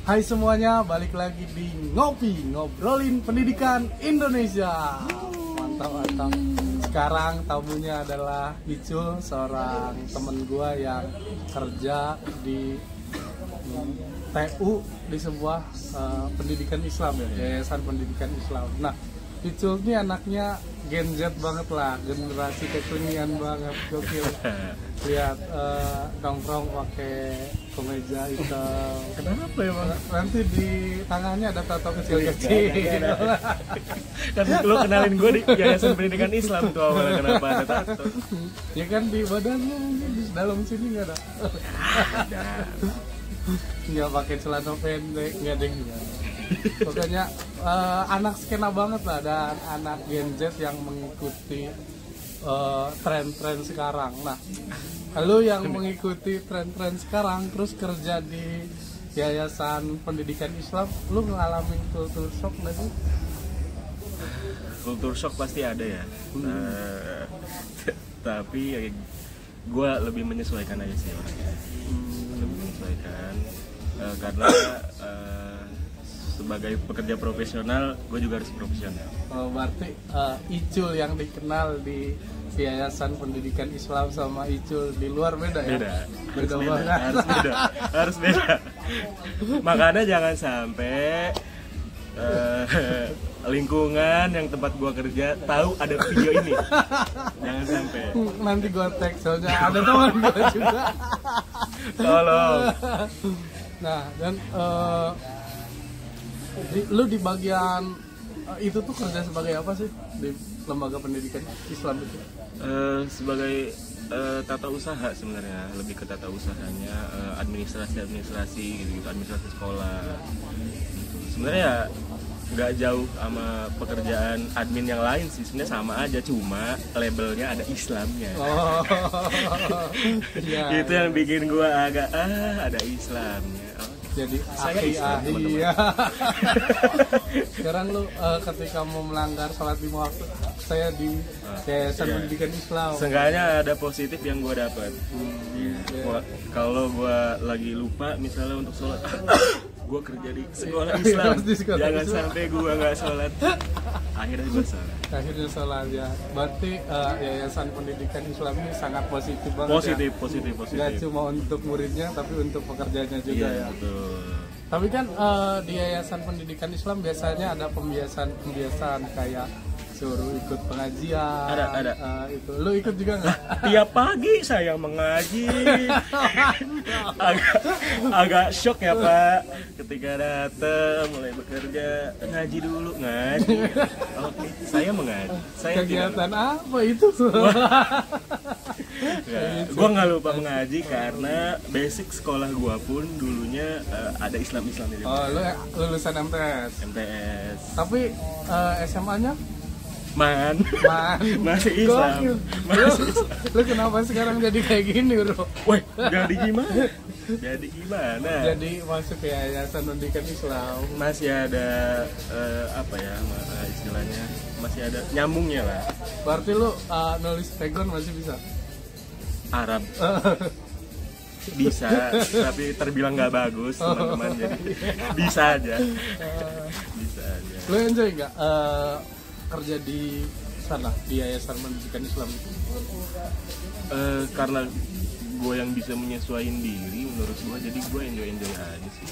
Hai semuanya, balik lagi di Ngopi, ngobrolin pendidikan Indonesia. Mantap. Sekarang tamunya adalah Icul, seorang temen gua yang kerja di TU di sebuah pendidikan Islam ya, Yayasan Pendidikan Islam. Nah, Icul ini anaknya Gen Z banget lah, generasi kekinian banget, gokil. Lihat nongkrong pakai kemeja hitam. Kenapa ya bang? Nanti di tangannya ada tato kecil-kecil. Kan lu kenalin gue di Yayasan Pendidikan Islam tuh awalnya, kenapa ada tato? Ya kan di badan lu, di dalam sini nggak ada. Nggak pakai celana pendek, nggak ada yang pokoknya anak skena banget lah, dan anak Gen Z yang mengikuti tren-tren sekarang. Nah, lu yang mengikuti tren-tren sekarang terus kerja di Yayasan Pendidikan Islam, lu ngalamin culture shock nggak sih? Culture shock pasti ada ya. Tapi ya, gue lebih menyesuaikan aja sih orangnya. Lebih menyesuaikan karena sebagai pekerja profesional, gue juga harus profesional. Berarti Icul yang dikenal di Yayasan Pendidikan Islam sama Icul di luar beda ya? Beda banget. Harus beda. Makanya jangan sampai lingkungan yang tempat gue kerja tahu ada video ini. Jangan sampai. Nanti gue tag, soalnya ada teman gue juga. Tolong. Nah, dan lu di bagian itu tuh kerja sebagai apa sih di lembaga pendidikan Islam itu? Sebagai tata usaha sebenarnya, lebih ke tata usahanya, administrasi gitu, administrasi sekolah. Sebenarnya ya nggak jauh sama pekerjaan admin yang lain sih, sebenarnya sama aja, cuma labelnya ada Islamnya. Itu yang bikin gua agak ada Islamnya. Jadi ya. Sekarang lu ketika mau melanggar sholat 5 waktu, saya di Yayasan Pendidikan Islam. Seenggaknya ada positif yang gue dapat. Kalau gue lagi lupa misalnya untuk sholat, gue kerja di sekolah Islam. Jangan sampai gue nggak sholat. Akhirnya gue sholat. Akhirnya sholat ya. Berarti Yayasan Pendidikan Islam ini sangat positif banget. Positif. Gak cuma untuk muridnya, tapi untuk pekerjanya juga ya. Betul. Tapi kan di Yayasan Pendidikan Islam biasanya ada pembiasaan kayak suruh ikut pengajian. Ada. Itu lu ikut juga nggak? Tiap pagi saya mengaji. agak shock ya Pak, ketika datang mulai bekerja, ngaji dulu. Oke, saya mengaji. Kegiatan apa itu? Gue nggak lupa mengaji karena basic sekolah gue pun dulunya ada Islam di situ. Oh, lu lulusan MTS. Tapi SMA-nya? Masih Islam. Lu kenapa sekarang jadi kayak gini, bro? Woi, jadi gimana? Jadi masuk ke Yayasan Pendidikan Islam. Masih ada istilahnya, masih ada nyambungnya lah. Berarti lu nulis pegon masih bisa? Arab bisa, tapi terbilang nggak bagus teman-teman, jadi bisa aja. Lu enjoy nggak kerja di sana, di Yayasan Pendidikan Islam itu? Karena gue yang bisa menyesuaikan diri menurut gue, jadi gue enjoy aja sih.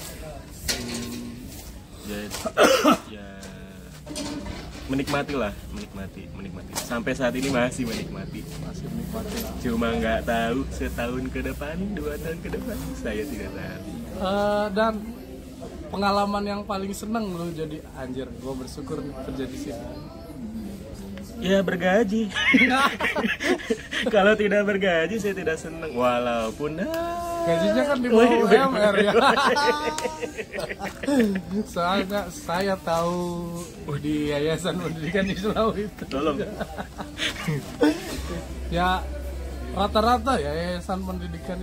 Ya menikmati. Sampai saat ini masih menikmati. Cuma nggak tahu setahun ke depan, 2 tahun ke depan, saya tidak tahu. Dan pengalaman yang paling seneng lu jadi anjir, gue bersyukur kerja di sini. Ya bergaji. Kalau tidak bergaji saya tidak senang, walaupun gajinya kan di bawah UMR ya. Soalnya saya tahu di Yayasan Pendidikan Islam itu. Tolong. Ya rata-rata ya Yayasan Pendidikan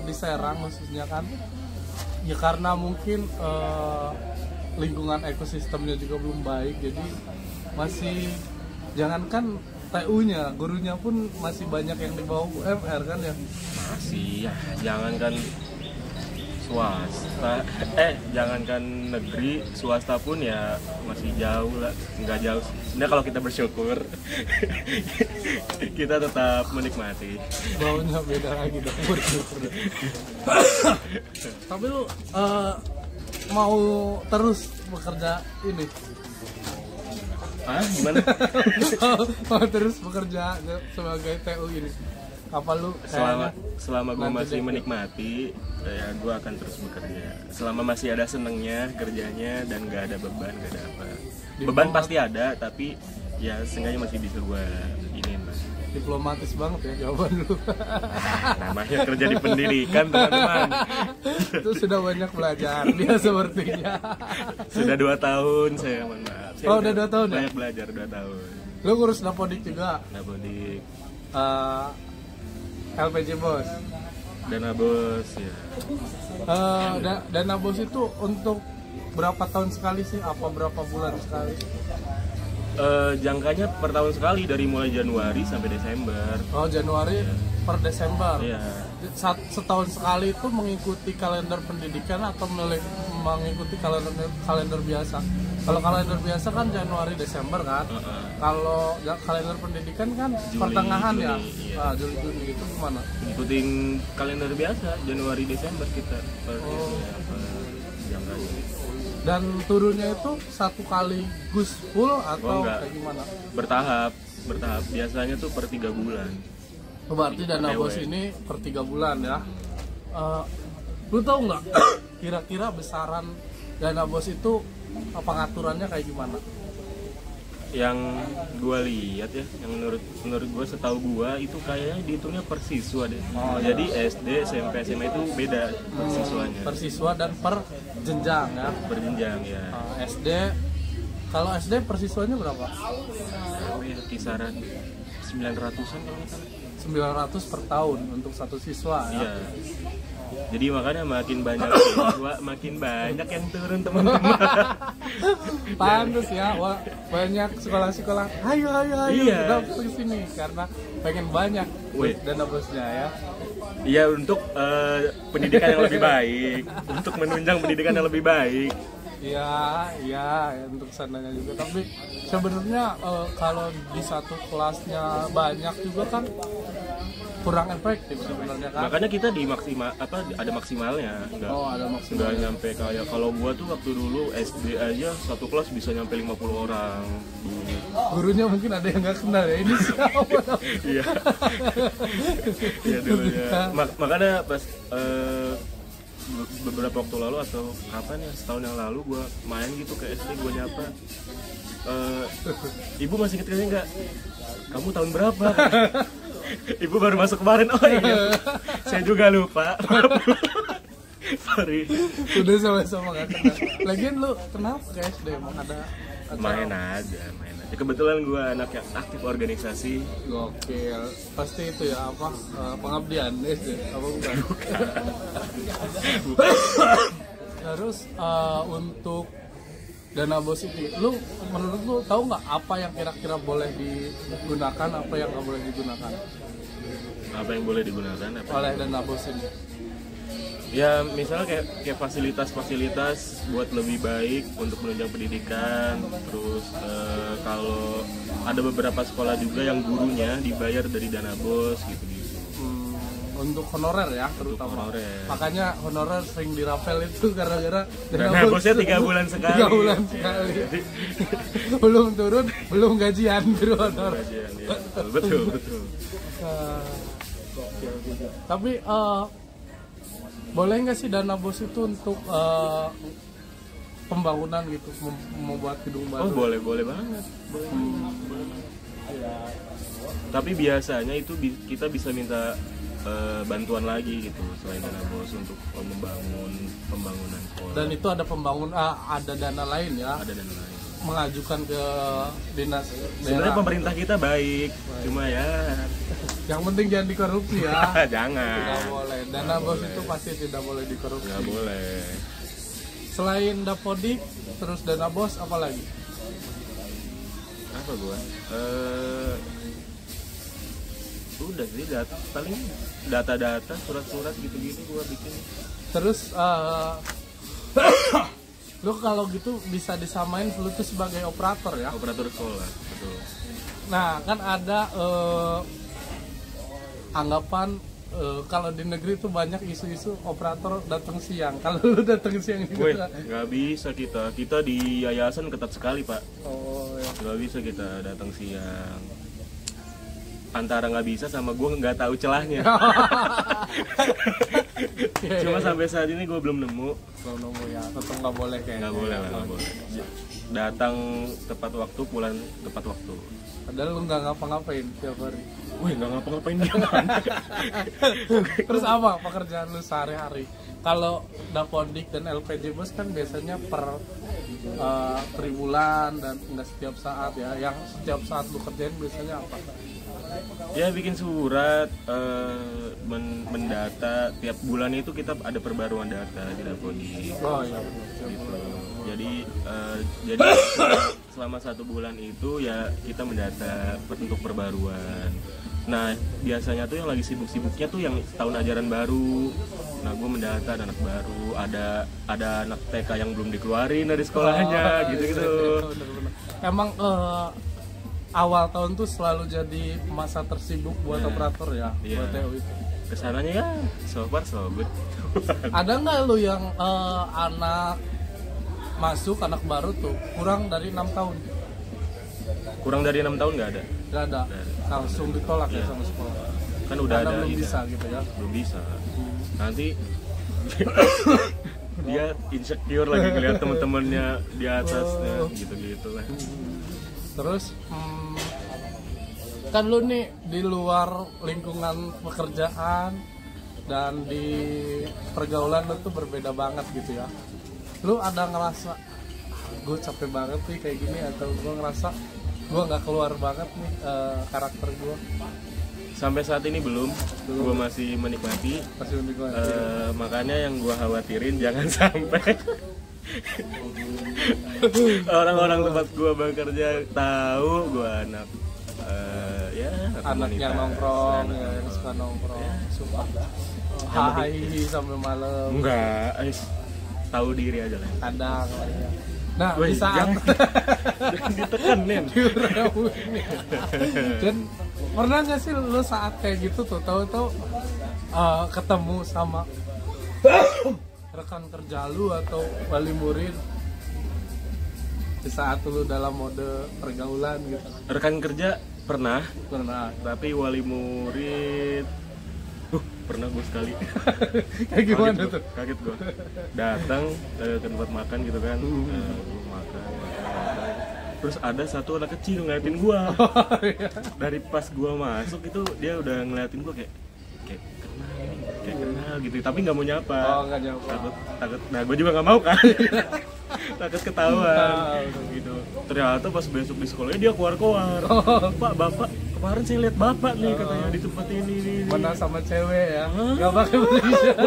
di Serang khususnya kan. Ya karena mungkin lingkungan ekosistemnya juga belum baik, jadi masih, jangankan TU-nya, gurunya pun masih banyak yang di bawah UMR kan ya. Masih ya, jangankan swasta, jangankan negeri, swasta pun ya masih jauh lah, nggak jauh. Sebenarnya kalau kita bersyukur, kita tetap menikmati. Baunya beda lagi dong. Tapi lu mau terus bekerja ini? Gimana? Mau terus bekerja sebagai TU ini? Apa lu selama gue masih menikmati, ya gue akan terus bekerja. Selama masih ada senengnya kerjanya dan gak ada beban, gak ada apa. Beban pasti ada, tapi ya seenggaknya masih bisa gue iniin lah. Diplomatis banget ya jawaban lu. Namanya kerja di pendidikan, teman-teman. Itu sudah banyak belajar dia sepertinya. Sudah 2 tahun saya, mohon maaf. Saya udah 2 tahun banyak ya? belajar 2 tahun. Lu ngurus Dapodik juga? Dapodik, LPG Bos. Dana Bos ya. Dana Bos itu untuk berapa tahun sekali sih? Apa berapa bulan sekali? Jangkanya per tahun sekali, dari mulai Januari sampai Desember. Oh, Januari per Desember. Iya. Setahun sekali itu mengikuti kalender pendidikan atau mengikuti kalender biasa? Kalau kalender biasa kan Januari Desember kan. Kalau kalender pendidikan kan Juli, pertengahan Juni, ya. iya. Juli Juni itu gimana? Ngikutin kalender biasa, Januari Desember kita per jangkanya. Dan turunnya itu satu kali gus full atau enggak. kayak gimana? Bertahap. Biasanya tuh per 3 bulan. Berarti Dana Bos ini per 3 bulan ya. Lu tahu nggak kira-kira besaran Dana Bos itu pengaturannya kayak gimana? Yang gue lihat ya, yang menurut gue, setahu gue itu kayaknya dihitungnya per siswa deh. Jadi SD, SMP, SMA itu beda per siswanya. Per siswa dan per jenjang ya. Per jenjang ya. SD, kalau SD per siswanya berapa? Kisaran 900-an kalau nggak salah. 900 per tahun untuk satu siswa ya. Iya. Jadi makanya makin banyak siswa, makin banyak yang turun, teman-teman. Pantes ya, banyak sekolah-sekolah. Ayo, Iya. daftar ke sini karena pengen banyak Dana Bosnya ya. Iya, untuk pendidikan yang lebih baik, untuk menunjang pendidikan yang lebih baik. Iya, untuk sananya juga. Tapi sebenarnya kalau di satu kelasnya banyak juga kan kurang efektif sebenarnya kan. Makanya kita ada maksimalnya. Ada maksimalnya. Nggak nyampe kayak kalau gua tuh waktu dulu SD aja satu kelas bisa nyampe 50 orang. Gurunya mungkin ada yang nggak kenal ya, ini siapa? Iya. Iya dulunya. Makanya pas beberapa waktu lalu atau kapan ya, setahun yang lalu gue main gitu ke SD, gue nyapa, ibu masih inget nggak? Kamu tahun berapa? Ibu baru masuk kemarin. Oh iya, saya juga lupa. Sorry. Udah sama-sama gak kenal. Lagian lu kenapa ke SD? Emang ada main aja. Kebetulan gue anak yang aktif organisasi. Gokil. Pasti itu ya pengabdian SD apa bukan? Terus untuk Dana Bos ini, menurut lu tahu nggak apa yang kira-kira boleh digunakan, apa yang nggak boleh digunakan? Apa yang boleh digunakan? Oleh Dana Bos ini? Ya misalnya kayak fasilitas buat lebih baik untuk menunjang pendidikan. Terus kalau ada beberapa sekolah juga yang gurunya dibayar dari Dana Bos gitu. Untuk honorer ya terutama. Honorer. Makanya honorer sering dirapel itu gara-gara Dana Bosnya 3 bulan sekali. 3 bulan sekali. Belum turun, belum gajian guru honorer. Ya. Betul. Tapi boleh nggak sih Dana Bos itu untuk pembangunan gitu, membuat gedung baru? Oh boleh banget. Boleh. Tapi biasanya itu kita bisa minta bantuan lagi gitu selain Dana Bos untuk pembangunan sekolah. Dan itu ada ada dana lain ya? Ada dana lain. Mengajukan ke dinas daerah. Sebenarnya pemerintah kita baik, cuma ya yang penting jangan dikorupsi ya. Jangan. Tidak boleh. Dana Bos itu pasti tidak boleh dikorupsi. Nggak boleh. Selain Dapodik, terus Dana Bos apa lagi? Apa gua? Udah sih paling data-data, surat-surat gitu-gitu gua bikin. Terus lu kalau gitu bisa disamain lu tuh sebagai operator ya. Operator sekolah, betul. Nah kan ada anggapan kalau di negeri tuh banyak isu-isu operator datang siang. Kalau lu datang siang Woi, juga. nggak bisa kita di yayasan ketat sekali pak. Oh ya. Nggak bisa kita datang siang. Antara nggak bisa sama gue nggak tahu celahnya. Cuma sampai saat ini gue belum nemu. Belum nemu ya, tetap nggak boleh kayaknya. Nggak boleh lah, nggak boleh. Datang tepat waktu, pulang tepat waktu. Padahal lu nggak ngapa-ngapain tiap hari. Wih, nggak ngapa-ngapain gimana? Terus apa pekerjaan lu sehari-hari? Kalau Dapodik dan LPJ Bos kan biasanya per bulan dan nggak setiap saat ya. Yang setiap saat lu kerjain biasanya apa? Ya bikin surat, mendata tiap bulan itu kita ada perbaruan data di Dapodik. Oh iya benar. Gitu. Jadi selama 1 bulan itu ya kita mendata untuk perbaruan. Nah biasanya tuh yang lagi sibuk-sibuknya tuh yang tahun ajaran baru. Nah gue mendata ada anak baru, ada anak TK yang belum dikeluarin dari sekolahnya, gitu-gitu. Emang awal tahun tuh selalu jadi masa tersibuk buat operator ya, buat TU itu. Kesananya ya so far so good. Ada nggak lu yang anak masuk, anak baru tuh kurang dari 6 tahun? Kurang dari 6 tahun nggak ada. Nggak ada, langsung ditolak ya sama sekolah. Kan udah karena ada belum ini. bisa gitu ya. Belum bisa. Nanti dia insecure lagi ngeliat teman-temannya di atasnya, gitu-gitu lah. Terus kan lu nih di luar lingkungan pekerjaan dan di pergaulan lu tuh berbeda banget gitu ya. Lu ada ngerasa gue capek banget nih kayak gini, atau gue ngerasa gue nggak keluar banget nih karakter gue? Sampai saat ini belum. Gue masih menikmati. Makanya yang gue khawatirin jangan sampai orang-orang tempat gue bekerja tahu gue anak anak yang nongkrong, yang suka nongkrong, suka hai sampai malam. Enggak, tahu diri aja lah. Kadang ya. Nah, Wih, di saat ditekenin. Dan pernah nggak sih lu saat kayak gitu tuh tahu-tahu ketemu sama rekan kerja lu atau wali murid di saat lu dalam mode pergaulan gitu? Rekan kerja pernah, Tapi wali murid pernah gue sekali. kayak gimana tuh? Kaget gue. Datang ke tempat makan gitu kan, gue makan. Terus ada satu anak kecil ngeliatin gue. Dari pas gue masuk itu dia udah ngeliatin gue kayak kenal gitu, tapi nggak mau nyapa. Nggak nyapa. Takut. Nah gue juga nggak mau kan. Takut ketahuan gitu. Ternyata pas besok di sekolahnya dia keluar. Pak, bapak kemarin saya lihat bapak nih katanya di tempat ini. Mana sama cewek ya? Nggak pakai pakai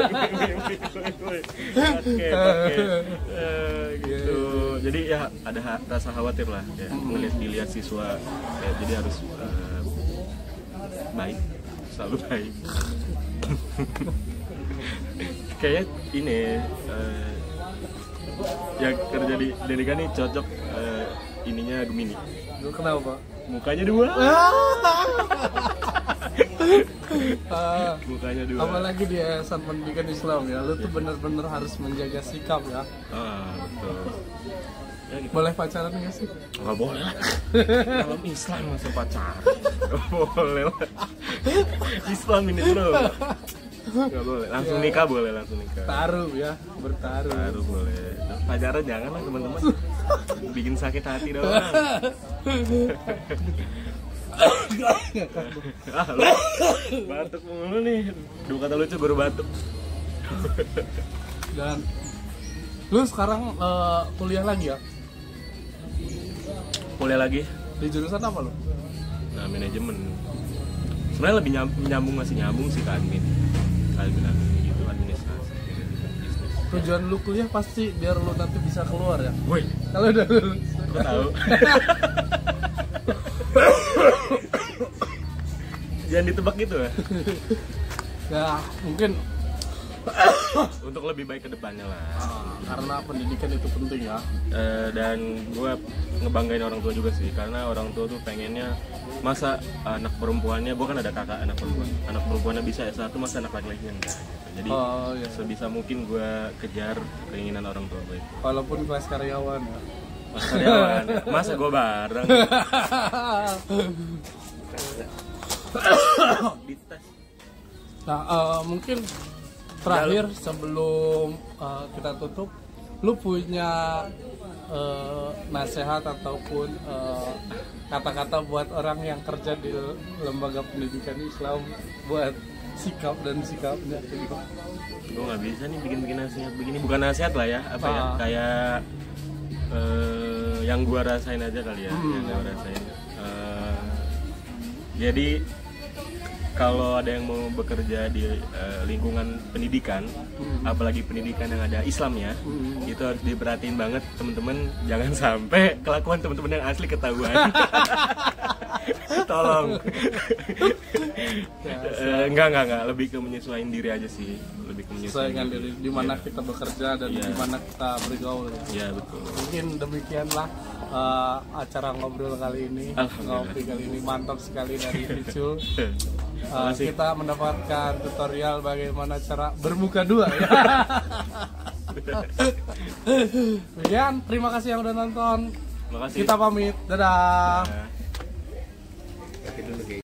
gitu. Jadi ya ada rasa khawatir lah ya, dilihat siswa ya, jadi harus baik, selalu baik. Kayak ini yang kerja di Dendikan nih cocok, ininya Gemini. Kenapa? Mukanya 2. Mukanya 2. Apalagi di Yayasan Pendidikan Islam ya, lu tuh bener-bener harus menjaga sikap ya. Betul. Ya, gitu. Boleh pacaran nggak sih? Nggak boleh lah. Dalam Islam masih pacaran. Nggak boleh lah. Islam ini bro. Nggak boleh. Langsung nikah boleh, langsung nikah. Taruh ya, bertaruh. Taruh boleh. Pacaran jangan lah teman-teman. Bikin sakit hati doang. Lu batuk mulu nih. Dua kata lucu baru batuk. Dan lu sekarang kuliah lagi ya? Kuliah lagi. Di jurusan apa lu? Nah, manajemen. Sebenarnya lebih masih nyambung sih ke admin gitu, administrasi. Bisnis. Tujuan lu kuliah pasti biar lu nanti bisa keluar ya? Woi, Kalau udah lulus. kok tahu? Jangan ditebak gitu ya. Ya mungkin untuk lebih baik ke depannya lah. Karena pendidikan itu penting ya. Dan gue ngebanggain orang tua juga sih, karena orang tua tuh pengennya masa anak perempuannya, gue kan ada kakak anak perempuannya bisa S1, masa anak laki-lakinya enggak gitu. Jadi Iya. sebisa mungkin gue kejar keinginan orang tua gue. Walaupun kelas karyawan ya. Mas karyawan, masa gue bareng dites. Nah, mungkin terakhir sebelum kita tutup, lu punya nasihat ataupun kata-kata buat orang yang kerja di lembaga pendidikan Islam buat sikap dan sikapnya gitu. Gue nggak bisa nih bikin nasihat begini, bukan nasihat lah ya, apa ya, kayak yang gue rasain aja kali ya, yang gue rasain. Jadi kalau ada yang mau bekerja di lingkungan pendidikan, apalagi pendidikan yang ada Islamnya, itu harus diperhatiin banget teman-teman, jangan sampai kelakuan teman-teman yang asli ketahuan. Tolong. Enggak, lebih ke menyesuaikan diri aja sih, lebih ke menyesuaikan diri di mana kita bekerja dan di mana kita bergaul ya. Iya, betul. Mungkin demikianlah acara ngobrol kali ini. Ngopi kali ini mantap sekali dari Icul. Kita mendapatkan tutorial bagaimana cara bermuka dua ya. Demikian, terima kasih yang udah nonton. Makasih. Kita pamit, dadah.